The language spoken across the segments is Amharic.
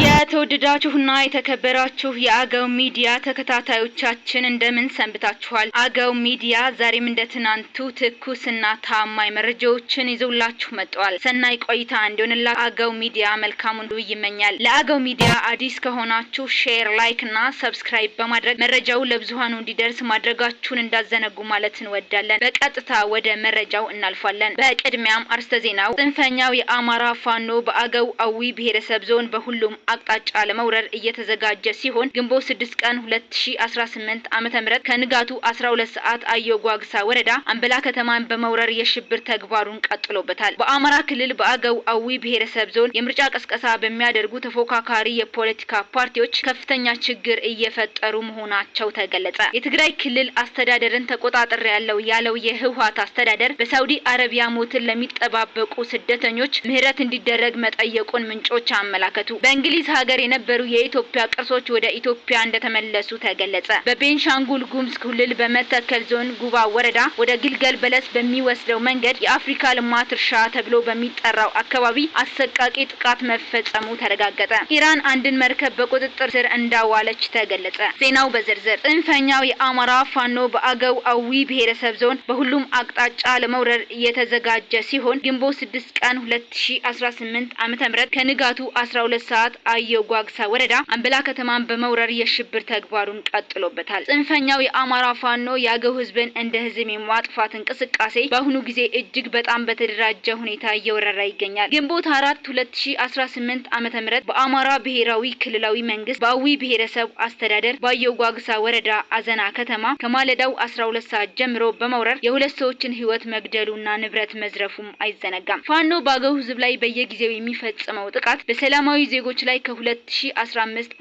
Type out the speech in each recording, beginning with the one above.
የተወደዳችሁና የተከበራችሁ የአገው ሚዲያ ተከታታዮቻችን እንደምን ሰንብታችኋል? አገው ሚዲያ ዛሬም እንደትናንቱ ትኩስና ታማኝ መረጃዎችን ይዘውላችሁ መጥቷል። ሰናይ ቆይታ እንዲሆንላችሁ አገው ሚዲያ መልካሙን ሁሉ ይመኛል። ለአገው ሚዲያ አዲስ ከሆናችሁ ሼር፣ ላይክ እና ሰብስክራይብ በማድረግ መረጃው ለብዙሃኑ እንዲደርስ ማድረጋችሁን እንዳዘነጉ ማለት እንወዳለን። በቀጥታ ወደ መረጃው እናልፋለን። በቅድሚያም አርዕስተ ዜናው ጽንፈኛው የአማራ ፋኖ በአገው አዊ ብሔረሰብ ዞን በሁሉም አቅጣጫ ለመውረር እየተዘጋጀ ሲሆን ግንቦት 6 ቀን 2018 ዓመተ ምህረት ከንጋቱ 12 ሰዓት አየጓግሳ ወረዳ አንበላ ከተማን በመውረር የሽብር ተግባሩን ቀጥሎበታል። በአማራ ክልል በአገው አዊ ብሔረሰብ ዞን የምርጫ ቀስቀሳ በሚያደርጉ ተፎካካሪ የፖለቲካ ፓርቲዎች ከፍተኛ ችግር እየፈጠሩ መሆናቸው ተገለጸ። የትግራይ ክልል አስተዳደርን ተቆጣጣሪ ያለው የህወሓት አስተዳደር በሳውዲ አረቢያ ሞትን ለሚጠባበቁ ስደተኞች ምህረት እንዲደረግ መጠየቁን ምንጮች አመላከቱ። በእንግሊዝ ሀገር የነበሩ የኢትዮጵያ ቅርሶች ወደ ኢትዮጵያ እንደተመለሱ ተገለጸ። በቤንሻንጉል ጉሙዝ ክልል በመተከል ዞን ጉባ ወረዳ ወደ ግልገል በለስ በሚወስደው መንገድ የአፍሪካ ልማት እርሻ ተብሎ በሚጠራው አካባቢ አሰቃቂ ጥቃት መፈጸሙ ተረጋገጠ። ኢራን አንድን መርከብ በቁጥጥር ስር እንዳዋለች ተገለጸ። ዜናው በዝርዝር ጽንፈኛው የአማራ ፋኖ በአገው አዊ ብሔረሰብ ዞን በሁሉም አቅጣጫ ለመውረር እየተዘጋጀ ሲሆን ግንቦት 6 ቀን 2018 ዓ.ም ከንጋቱ 12 ሰዓት አየጓግሳ ወረዳ አንበላ ከተማን በመውረር የሽብር ተግባሩን ቀጥሎበታል። ጽንፈኛው የአማራ ፋኖ የአገው ህዝብን እንደ ህዝብ የማጥፋት እንቅስቃሴ በአሁኑ ጊዜ እጅግ በጣም በተደራጀ ሁኔታ እየወረረ ይገኛል። ግንቦት 4 2018 ዓ.ም በአማራ ብሔራዊ ክልላዊ መንግስት በአዊ ብሔረሰብ አስተዳደር በአየጓግሳ ወረዳ አዘና ከተማ ከማለዳው 12 ሰዓት ጀምሮ በመውረር የሁለት ሰዎችን ህይወት መግደሉና ንብረት መዝረፉም አይዘነጋም። ፋኖ በአገው ህዝብ ላይ በየጊዜው የሚፈጽመው ጥቃት በሰላማዊ ዜጎች ላይ ከ2015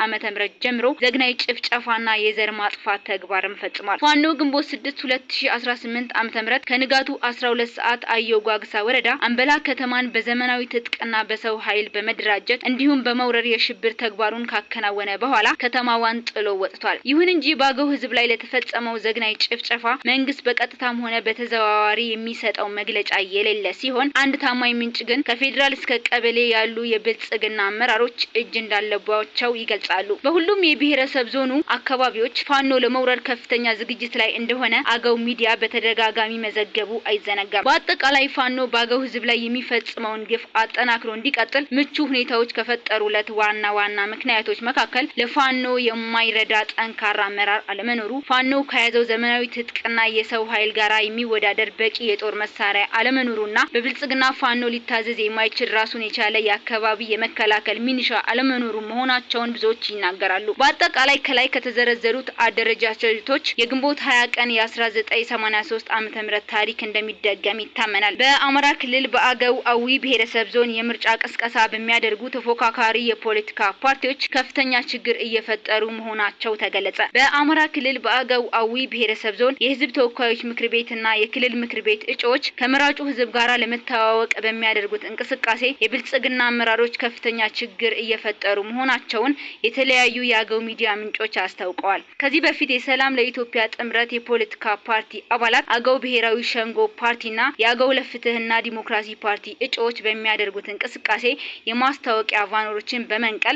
ዓመተ ምህረት ጀምሮ ዘግናይ ጭፍጨፋና የዘር ማጥፋት ተግባርም ፈጽሟል። ፋኖ ግንቦት 6 2018 ዓመተ ምህረት ከንጋቱ 12 ሰዓት አየጓግሳ ወረዳ አንበላ ከተማን በዘመናዊ ትጥቅና በሰው ኃይል በመደራጀት እንዲሁም በመውረር የሽብር ተግባሩን ካከናወነ በኋላ ከተማዋን ጥሎ ወጥቷል። ይሁን እንጂ በአገው ህዝብ ላይ ለተፈጸመው ዘግናይ ጭፍጨፋ መንግስት በቀጥታም ሆነ በተዘዋዋሪ የሚሰጠው መግለጫ የሌለ ሲሆን አንድ ታማኝ ምንጭ ግን ከፌዴራል እስከ ቀበሌ ያሉ የብልጽግና አመራሮች እጅ እንዳለባቸው ይገልጻሉ። በሁሉም የብሔረሰብ ዞኑ አካባቢዎች ፋኖ ለመውረር ከፍተኛ ዝግጅት ላይ እንደሆነ አገው ሚዲያ በተደጋጋሚ መዘገቡ አይዘነጋም። በአጠቃላይ ፋኖ በአገው ህዝብ ላይ የሚፈጽመውን ግፍ አጠናክሮ እንዲቀጥል ምቹ ሁኔታዎች ከፈጠሩለት ዋና ምክንያቶች መካከል ለፋኖ የማይረዳ ጠንካራ አመራር አለመኖሩ፣ ፋኖ ከያዘው ዘመናዊ ትጥቅና የሰው ኃይል ጋራ የሚወዳደር በቂ የጦር መሳሪያ አለመኖሩና በብልጽግና ፋኖ ሊታዘዝ የማይችል ራሱን የቻለ የአካባቢ የመከላከል ሚኒሻ አለመኖሩ መሆናቸውን ብዙዎች ይናገራሉ። በአጠቃላይ ከላይ ከተዘረዘሩት አደረጃጀቶች የግንቦት 20 ቀን የ1983 ዓመተ ምህረት ታሪክ እንደሚደገም ይታመናል። በአማራ ክልል በአገው አዊ ብሔረሰብ ዞን የምርጫ ቀስቀሳ በሚያደርጉ ተፎካካሪ የፖለቲካ ፓርቲዎች ከፍተኛ ችግር እየፈጠሩ መሆናቸው ተገለጸ። በአማራ ክልል በአገው አዊ ብሔረሰብ ዞን የህዝብ ተወካዮች ምክር ቤትና የክልል ምክር ቤት እጩዎች ከመራጩ ህዝብ ጋራ ለመተዋወቅ በሚያደርጉት እንቅስቃሴ የብልጽግና አመራሮች ከፍተኛ ችግር እየፈጠሩ መሆናቸውን የተለያዩ የአገው ሚዲያ ምንጮች አስታውቀዋል። ከዚህ በፊት የሰላም ለኢትዮጵያ ጥምረት የፖለቲካ ፓርቲ አባላት አገው ብሔራዊ ሸንጎ ፓርቲና የአገው ለፍትህና ዲሞክራሲ ፓርቲ እጩዎች በሚያደርጉት እንቅስቃሴ የማስታወቂያ ቫኖሮችን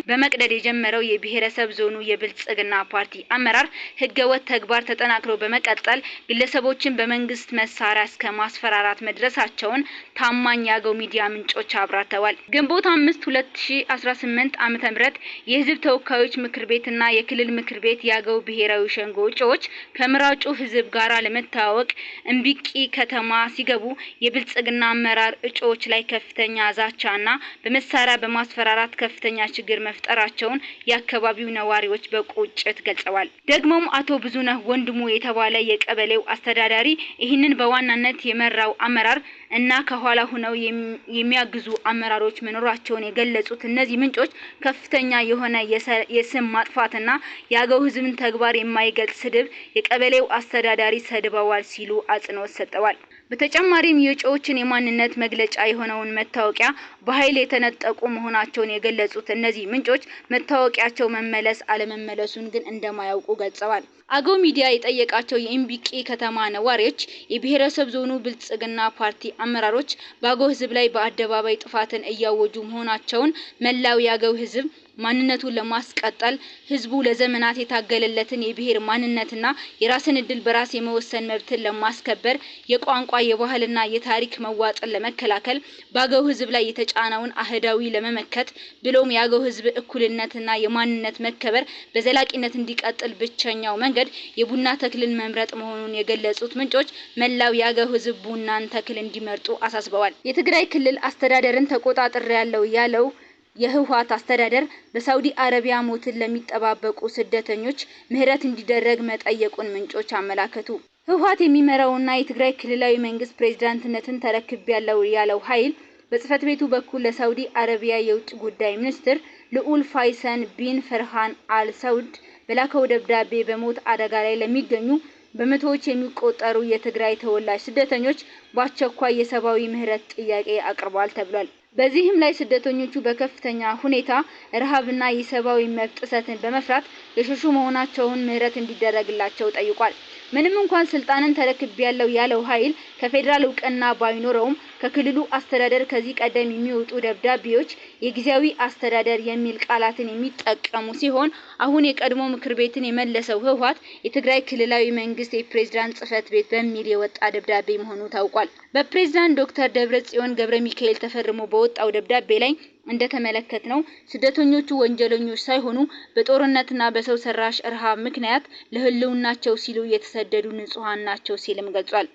በመቅደድ የጀመረው የብሔረሰብ ዞኑ የብልጽግና ፓርቲ አመራር ህገወጥ ተግባር ተጠናክሮ በመቀጠል ግለሰቦችን በመንግስት መሳሪያ እስከ ማስፈራራት መድረሳቸውን ታማኝ የአገው ሚዲያ ምንጮች አብራርተዋል። ግንቦት 5 2018 ዓመተ ምህረት የህዝብ ተወካዮች ምክር ቤትና የክልል ምክር ቤት የአገው ብሔራዊ ሸንጎ እጩዎች ከመራጩ ህዝብ ጋራ ለመተዋወቅ እምቢቂ ከተማ ሲገቡ የብልጽግና አመራር እጩዎች ላይ ከፍተኛ ዛቻና በመሳሪያ በማስፈራራት ከፍተኛ ችግር መፍጠራቸውን የአካባቢው ነዋሪዎች በቁጭት ገልጸዋል። ደግሞም አቶ ብዙነህ ወንድሙ የተባለ የቀበሌው አስተዳዳሪ ይህንን በዋናነት የመራው አመራር እና ከኋላ ሆነው የሚያግዙ አመራሮች መኖራቸውን የገለጹት እነዚህ ምንጮች ከፍተኛ የሆነ የስም ማጥፋትና የአገው ህዝብን ተግባር የማይገልጽ ስድብ የቀበሌው አስተዳዳሪ ሰድበዋል ሲሉ አጽንኦት ሰጥተዋል። በተጨማሪም የእጩዎችን የማንነት መግለጫ የሆነውን መታወቂያ በኃይል የተነጠቁ መሆናቸውን የገለጹት እነዚህ ምንጮች መታወቂያቸው መመለስ አለመመለሱን ግን እንደማያውቁ ገልጸዋል። አገው ሚዲያ የጠየቃቸው የእምቢቂ ከተማ ነዋሪዎች የብሔረሰብ ዞኑ ብልጽግና ፓርቲ አመራሮች በአገው ሕዝብ ላይ በአደባባይ ጥፋትን እያወጁ መሆናቸውን መላው የአገው ሕዝብ ማንነቱን ለማስቀጠል ህዝቡ ለዘመናት የታገለለትን የብሔር ማንነትና የራስን እድል በራስ የመወሰን መብትን ለማስከበር የቋንቋ የባህልና የታሪክ መዋጥን ለመከላከል በአገው ህዝብ ላይ የተጫነውን አህዳዊ ለመመከት ብሎም የአገው ህዝብ እኩልነትና የማንነት መከበር በዘላቂነት እንዲቀጥል ብቸኛው መንገድ የቡና ተክልን መምረጥ መሆኑን የገለጹት ምንጮች መላው የአገው ህዝብ ቡናን ተክል እንዲመርጡ አሳስበዋል። የትግራይ ክልል አስተዳደርን ተቆጣጣሪ ያለው የህወሓት አስተዳደር በሳውዲ አረቢያ ሞትን ለሚጠባበቁ ስደተኞች ምህረት እንዲደረግ መጠየቁን ምንጮች አመላከቱ። ህወሓት የሚመራውና የትግራይ ክልላዊ መንግስት ፕሬዝዳንትነትን ተረክቤያለሁ ያለው ኃይል በጽህፈት ቤቱ በኩል ለሳውዲ አረቢያ የውጭ ጉዳይ ሚኒስትር ልዑል ፋይሰን ቢን ፈርሃን አል ሳውድ በላከው ደብዳቤ በሞት አደጋ ላይ ለሚገኙ በመቶዎች የሚቆጠሩ የትግራይ ተወላጅ ስደተኞች በአስቸኳይ የሰብአዊ ምህረት ጥያቄ አቅርቧል ተብሏል። በዚህም ላይ ስደተኞቹ በከፍተኛ ሁኔታ ረሃብና የሰብአዊ መብት ጥሰትን በመፍራት የሸሹ መሆናቸውን ምህረት እንዲደረግላቸው ጠይቋል። ምንም እንኳን ስልጣንን ተረክቤያለሁ ያለው ኃይል ከፌደራል እውቅና ባይኖረውም ከክልሉ አስተዳደር ከዚህ ቀደም የሚወጡ ደብዳቤዎች የጊዜያዊ አስተዳደር የሚል ቃላትን የሚጠቀሙ ሲሆን አሁን የቀድሞ ምክር ቤትን የመለሰው ህወሓት የትግራይ ክልላዊ መንግስት የፕሬዝዳንት ጽህፈት ቤት በሚል የወጣ ደብዳቤ መሆኑ ታውቋል። በፕሬዝዳንት ዶክተር ደብረጽዮን ገብረ ሚካኤል ተፈርሞ በወጣው ደብዳቤ ላይ እንደተመለከትነው ስደተኞቹ ወንጀለኞች ሳይሆኑ በጦርነትና በሰው ሰራሽ ረሃብ ምክንያት ለህልውናቸው ሲሉ የተሰደዱ ንጹሃን ናቸው ሲልም ገልጿል።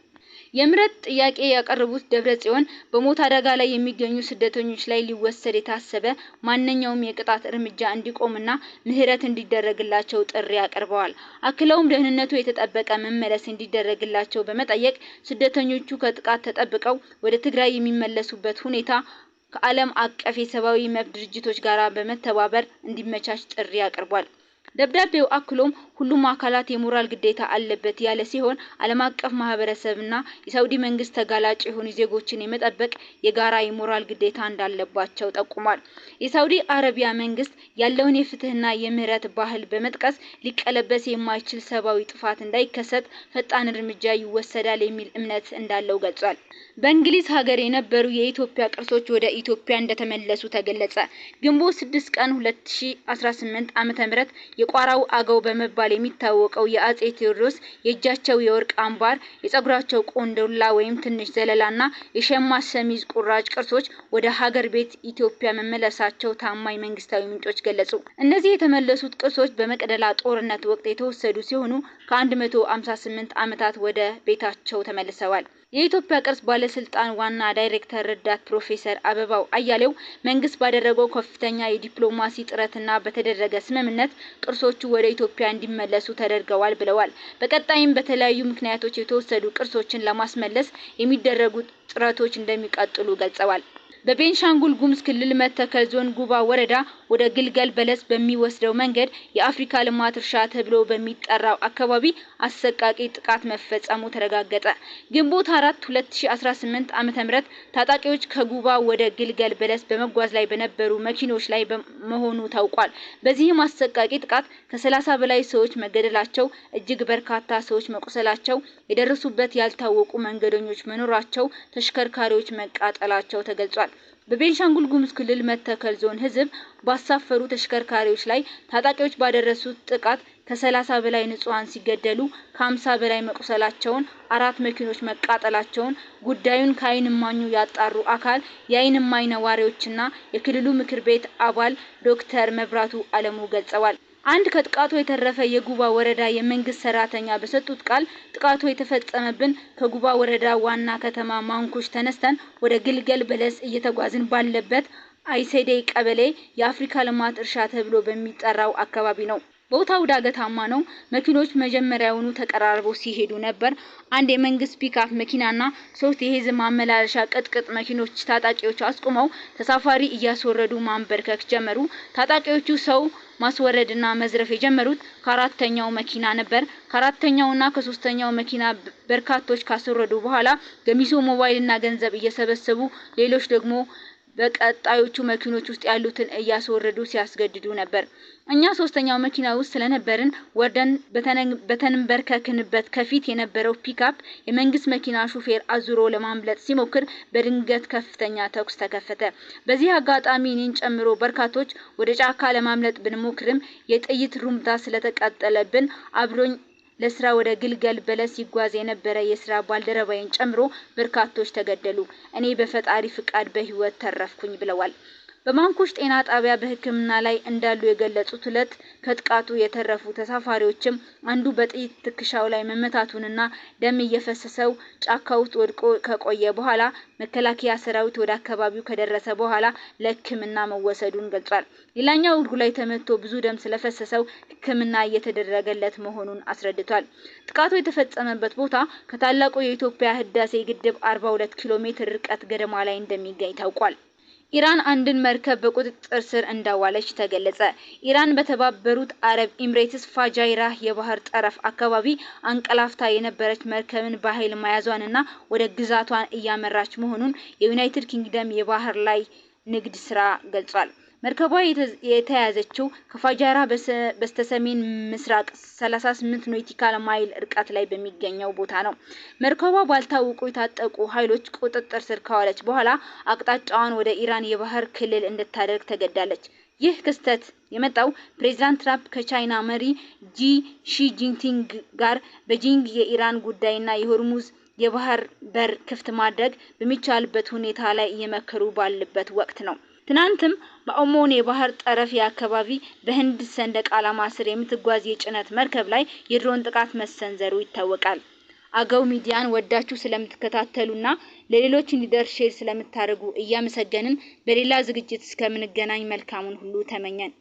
የምህረት ጥያቄ ያቀረቡት ደብረጽዮን በሞት አደጋ ላይ የሚገኙ ስደተኞች ላይ ሊወሰድ የታሰበ ማንኛውም የቅጣት እርምጃ እንዲቆምና ምህረት እንዲደረግላቸው ጥሪ አቅርበዋል። አክለውም ደህንነቱ የተጠበቀ መመለስ እንዲደረግላቸው በመጠየቅ ስደተኞቹ ከጥቃት ተጠብቀው ወደ ትግራይ የሚመለሱበት ሁኔታ ከዓለም አቀፍ የሰብአዊ መብት ድርጅቶች ጋር በመተባበር እንዲመቻች ጥሪ አቅርቧል። ደብዳቤው አክሎም ሁሉም አካላት የሞራል ግዴታ አለበት ያለ ሲሆን ዓለም አቀፍ ማህበረሰብና የሳውዲ መንግስት ተጋላጭ የሆኑ ዜጎችን የመጠበቅ የጋራ የሞራል ግዴታ እንዳለባቸው ጠቁሟል። የሳውዲ አረቢያ መንግስት ያለውን የፍትህና የምህረት ባህል በመጥቀስ ሊቀለበስ የማይችል ሰብአዊ ጥፋት እንዳይከሰት ፈጣን እርምጃ ይወሰዳል የሚል እምነት እንዳለው ገልጿል። በእንግሊዝ ሀገር የነበሩ የኢትዮጵያ ቅርሶች ወደ ኢትዮጵያ እንደተመለሱ ተገለጸ። ግንቦት 6 ቀን 2018 ዓ.ም የቋራው አገው በመባል የሚታወቀው የአጼ ቴዎድሮስ የእጃቸው የወርቅ አምባር፣ የጸጉራቸው ቆንዶላ ወይም ትንሽ ዘለላና የሸማ ሸሚዝ ቁራጭ ቅርሶች ወደ ሀገር ቤት ኢትዮጵያ መመለሳቸው ታማኝ መንግስታዊ ምንጮች ገለጹ። እነዚህ የተመለሱት ቅርሶች በመቅደላ ጦርነት ወቅት የተወሰዱ ሲሆኑ ከ158 ዓመታት ወደ ቤታቸው ተመልሰዋል። የኢትዮጵያ ቅርስ ባለስልጣን ዋና ዳይሬክተር ረዳት ፕሮፌሰር አበባው አያሌው መንግስት ባደረገው ከፍተኛ የዲፕሎማሲ ጥረትና በተደረገ ስምምነት ቅርሶቹ ወደ ኢትዮጵያ እንዲመለሱ ተደርገዋል ብለዋል። በቀጣይም በተለያዩ ምክንያቶች የተወሰዱ ቅርሶችን ለማስመለስ የሚደረጉ ጥረቶች እንደሚቀጥሉ ገልጸዋል። በቤንሻንጉል ጉሙዝ ክልል መተከል ዞን ጉባ ወረዳ ወደ ግልገል በለስ በሚወስደው መንገድ የአፍሪካ ልማት እርሻ ተብሎ በሚጠራው አካባቢ አሰቃቂ ጥቃት መፈጸሙ ተረጋገጠ። ግንቦት 4 2018 ዓ.ም ታጣቂዎች ከጉባ ወደ ግልገል በለስ በመጓዝ ላይ በነበሩ መኪኖች ላይ መሆኑ ታውቋል። በዚህም አሰቃቂ ጥቃት ከ30 በላይ ሰዎች መገደላቸው፣ እጅግ በርካታ ሰዎች መቁሰላቸው፣ የደረሱበት ያልታወቁ መንገደኞች መኖራቸው፣ ተሽከርካሪዎች መቃጠላቸው ተገልጿል። በቤንሻንጉል ጉሙዝ ክልል መተከል ዞን ህዝብ ባሳፈሩ ተሽከርካሪዎች ላይ ታጣቂዎች ባደረሱት ጥቃት ከ30 በላይ ንጹሃን ሲገደሉ ከ50 በላይ መቁሰላቸውን፣ 4 መኪኖች መቃጠላቸውን ጉዳዩን ከዓይን እማኙ ያጣሩ አካል የዓይን እማኝ ነዋሪዎችና የክልሉ ምክር ቤት አባል ዶክተር መብራቱ አለሙ ገልጸዋል። አንድ ከጥቃቱ የተረፈ የጉባ ወረዳ የመንግስት ሰራተኛ በሰጡት ቃል ጥቃቱ የተፈጸመብን ከጉባ ወረዳ ዋና ከተማ ማንኩሽ ተነስተን ወደ ግልገል በለስ እየተጓዝን ባለበት አይሴዴ ቀበሌ የአፍሪካ ልማት እርሻ ተብሎ በሚጠራው አካባቢ ነው። ቦታው ዳገታማ ነው። መኪኖች መጀመሪያውኑ ተቀራርበው ሲሄዱ ነበር። አንድ የመንግስት ፒክአፕ መኪናና 3 የህዝብ ማመላለሻ ቅጥቅጥ መኪኖች ታጣቂዎች አስቆመው ተሳፋሪ እያስወረዱ ማንበርከክ ጀመሩ። ታጣቂዎቹ ሰው ማስወረድና መዝረፍ የጀመሩት ከአራተኛው መኪና ነበር። ከአራተኛውና ከሶስተኛው መኪና በርካቶች ካስወረዱ በኋላ ገሚሱ ሞባይልና ገንዘብ እየሰበሰቡ ሌሎች ደግሞ በቀጣዮቹ መኪኖች ውስጥ ያሉትን እያስወረዱ ሲያስገድዱ ነበር። እኛ ሶስተኛው መኪና ውስጥ ስለነበርን ወርደን በተንበርከክንበት ከፊት የነበረው ፒክአፕ የመንግስት መኪና ሹፌር አዙሮ ለማምለጥ ሲሞክር በድንገት ከፍተኛ ተኩስ ተከፈተ። በዚህ አጋጣሚ እኔን ጨምሮ በርካቶች ወደ ጫካ ለማምለጥ ብንሞክርም የጥይት ሩምታ ስለተቃጠለብን አብሮኝ ለስራ ወደ ግልገል በለስ ይጓዝ የነበረ የስራ ባልደረባዬን ጨምሮ በርካቶች ተገደሉ። እኔ በፈጣሪ ፍቃድ በህይወት ተረፍኩኝ ብለዋል። በማንኩሽ ጤና ጣቢያ በህክምና ላይ እንዳሉ የገለጹት ሁለት ከጥቃቱ የተረፉ ተሳፋሪዎችም አንዱ በጥይት ትከሻው ላይ መመታቱንና ደም እየፈሰሰው ጫካ ውስጥ ወድቆ ከቆየ በኋላ መከላከያ ሰራዊት ወደ አካባቢው ከደረሰ በኋላ ለህክምና መወሰዱን ገልጿል። ሌላኛው እግሩ ላይ ተመቶ ብዙ ደም ስለፈሰሰው ህክምና እየተደረገለት መሆኑን አስረድቷል። ጥቃቱ የተፈጸመበት ቦታ ከታላቁ የኢትዮጵያ ህዳሴ ግድብ 42 ኪሎ ሜትር ርቀት ገደማ ላይ እንደሚገኝ ታውቋል። ኢራን አንድን መርከብ በቁጥጥር ስር እንዳዋለች ተገለጸ። ኢራን በተባበሩት አረብ ኤሚሬትስ ፋጃይራ የባህር ጠረፍ አካባቢ አንቀላፍታ የነበረች መርከብን በኃይል መያዟንና ወደ ግዛቷን እያመራች መሆኑን የዩናይትድ ኪንግደም የባህር ላይ ንግድ ስራ ገልጿል። መርከቧ የተያዘችው ከፋጃይራ በስተሰሜን ምስራቅ 38 ኖቲካል ማይል ርቀት ላይ በሚገኘው ቦታ ነው። መርከቧ ባልታወቁ የታጠቁ ኃይሎች ቁጥጥር ስር ከዋለች በኋላ አቅጣጫዋን ወደ ኢራን የባህር ክልል እንድታደርግ ተገዳለች። ይህ ክስተት የመጣው ፕሬዝዳንት ትራምፕ ከቻይና መሪ ሺ ጂንፒንግ ጋር በጂንግ የኢራን ጉዳይና የሆርሙዝ የባህር በር ክፍት ማድረግ በሚቻልበት ሁኔታ ላይ እየመከሩ ባለበት ወቅት ነው። ትናንትም በኦሞን የባህር ጠረፍ አካባቢ በህንድ ሰንደቅ ዓላማ ስር የምትጓዝ የጭነት መርከብ ላይ የድሮን ጥቃት መሰንዘሩ ይታወቃል። አገው ሚዲያን ወዳችሁ ስለምትከታተሉና ለሌሎች እንዲደርስ ሼር ስለምታደርጉ እያመሰገንን በሌላ ዝግጅት እስከምንገናኝ መልካሙን ሁሉ ተመኘን።